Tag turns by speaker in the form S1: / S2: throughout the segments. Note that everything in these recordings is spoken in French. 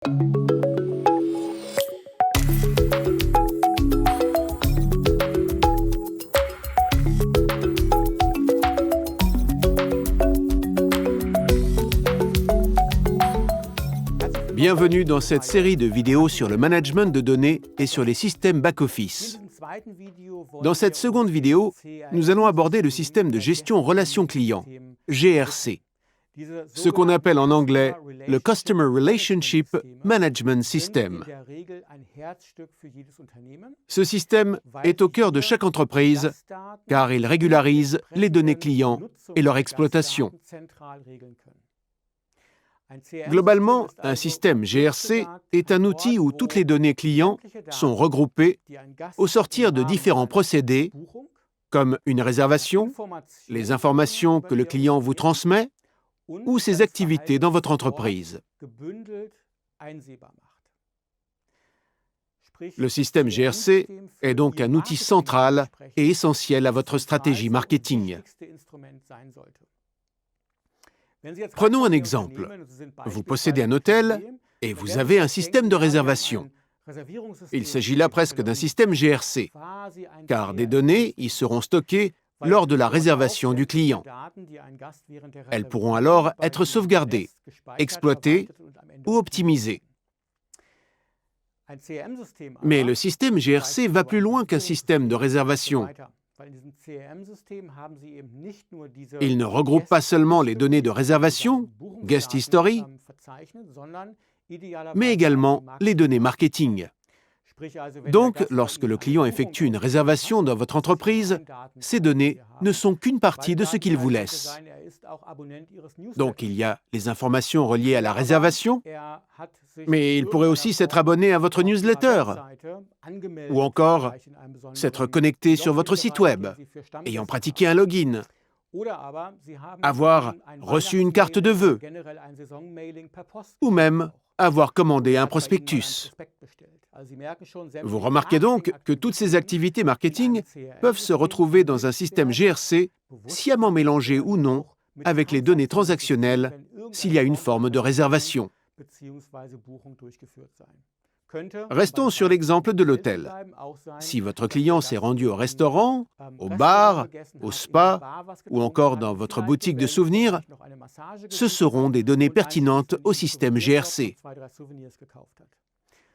S1: Bienvenue dans cette série de vidéos sur le management de données et sur les systèmes back-office. Dans cette seconde vidéo, nous allons aborder le système de gestion relation client, GRC, ce qu'on appelle en anglais le Customer Relationship Management System. Ce système est au cœur de chaque entreprise car il régularise les données clients et leur exploitation. Globalement, un système GRC est un outil où toutes les données clients sont regroupées au sortir de différents procédés, comme une réservation, les informations que le client vous transmet, ou ses activités dans votre entreprise. Le système GRC est donc un outil central et essentiel à votre stratégie marketing. Prenons un exemple. Vous possédez un hôtel et vous avez un système de réservation. Il s'agit là presque d'un système GRC, car des données y seront stockées lors de la réservation du client. Elles pourront alors être sauvegardées, exploitées ou optimisées. Mais le système GRC va plus loin qu'un système de réservation. Il ne regroupe pas seulement les données de réservation, Guest History, mais également les données marketing. Donc, lorsque le client effectue une réservation dans votre entreprise, ces données ne sont qu'une partie de ce qu'il vous laisse. Donc, il y a les informations reliées à la réservation, mais il pourrait aussi s'être abonné à votre newsletter, ou encore s'être connecté sur votre site web, ayant pratiqué un login, avoir reçu une carte de vœux, ou même avoir commandé un prospectus. Vous remarquez donc que toutes ces activités marketing peuvent se retrouver dans un système GRC, sciemment mélangé ou non, avec les données transactionnelles s'il y a une forme de réservation. Restons sur l'exemple de l'hôtel. Si votre client s'est rendu au restaurant, au bar, au spa ou encore dans votre boutique de souvenirs, ce seront des données pertinentes au système GRC.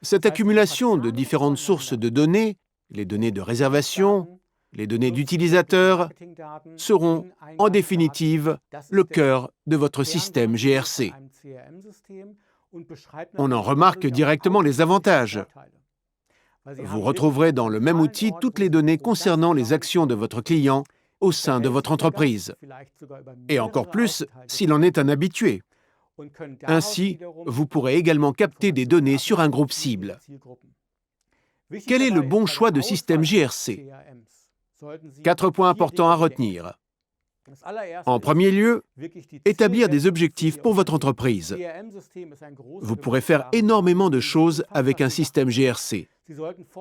S1: Cette accumulation de différentes sources de données, les données de réservation, les données d'utilisateurs, seront en définitive le cœur de votre système GRC. On en remarque directement les avantages. Vous retrouverez dans le même outil toutes les données concernant les actions de votre client au sein de votre entreprise, et encore plus s'il en est un habitué. Ainsi, vous pourrez également capter des données sur un groupe cible. Quel est le bon choix de système GRC? 4 points importants à retenir. En premier lieu, établir des objectifs pour votre entreprise. Vous pourrez faire énormément de choses avec un système GRC.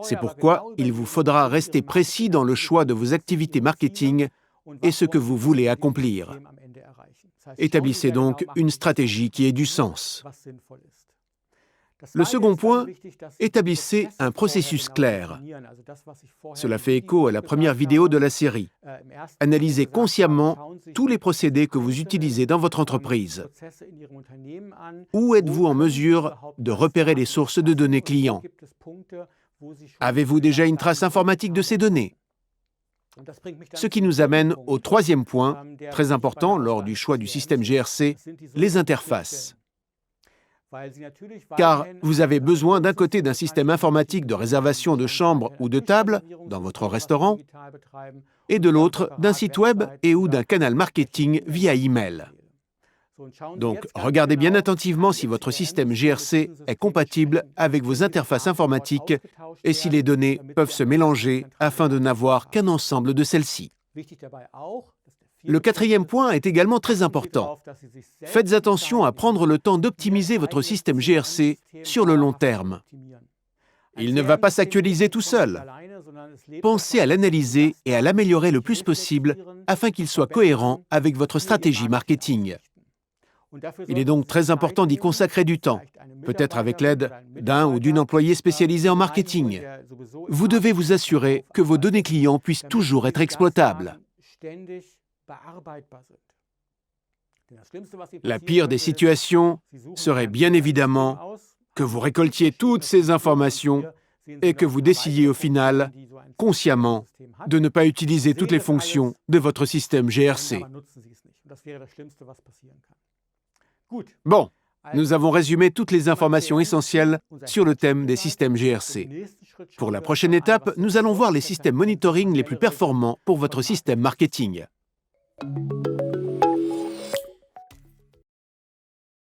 S1: C'est pourquoi il vous faudra rester précis dans le choix de vos activités marketing et ce que vous voulez accomplir. Établissez donc une stratégie qui ait du sens. Le second point, établissez un processus clair. Cela fait écho à la première vidéo de la série. Analysez consciemment tous les procédés que vous utilisez dans votre entreprise. Où êtes-vous en mesure de repérer les sources de données clients? Avez-vous déjà une trace informatique de ces données? Ce qui nous amène au troisième point, très important lors du choix du système GRC, les interfaces. Car vous avez besoin d'un côté d'un système informatique de réservation de chambres ou de tables dans votre restaurant, et de l'autre d'un site web et ou d'un canal marketing via email. Donc, regardez bien attentivement si votre système GRC est compatible avec vos interfaces informatiques et si les données peuvent se mélanger afin de n'avoir qu'un ensemble de celles-ci. Le quatrième point est également très important. Faites attention à prendre le temps d'optimiser votre système GRC sur le long terme. Il ne va pas s'actualiser tout seul. Pensez à l'analyser et à l'améliorer le plus possible afin qu'il soit cohérent avec votre stratégie marketing. Il est donc très important d'y consacrer du temps, peut-être avec l'aide d'un ou d'une employée spécialisée en marketing. Vous devez vous assurer que vos données clients puissent toujours être exploitables. La pire des situations serait bien évidemment que vous récoltiez toutes ces informations et que vous décidiez au final, consciemment, de ne pas utiliser toutes les fonctions de votre système GRC. Bon, nous avons résumé toutes les informations essentielles sur le thème des systèmes GRC. Pour la prochaine étape, nous allons voir les systèmes monitoring les plus performants pour votre système marketing.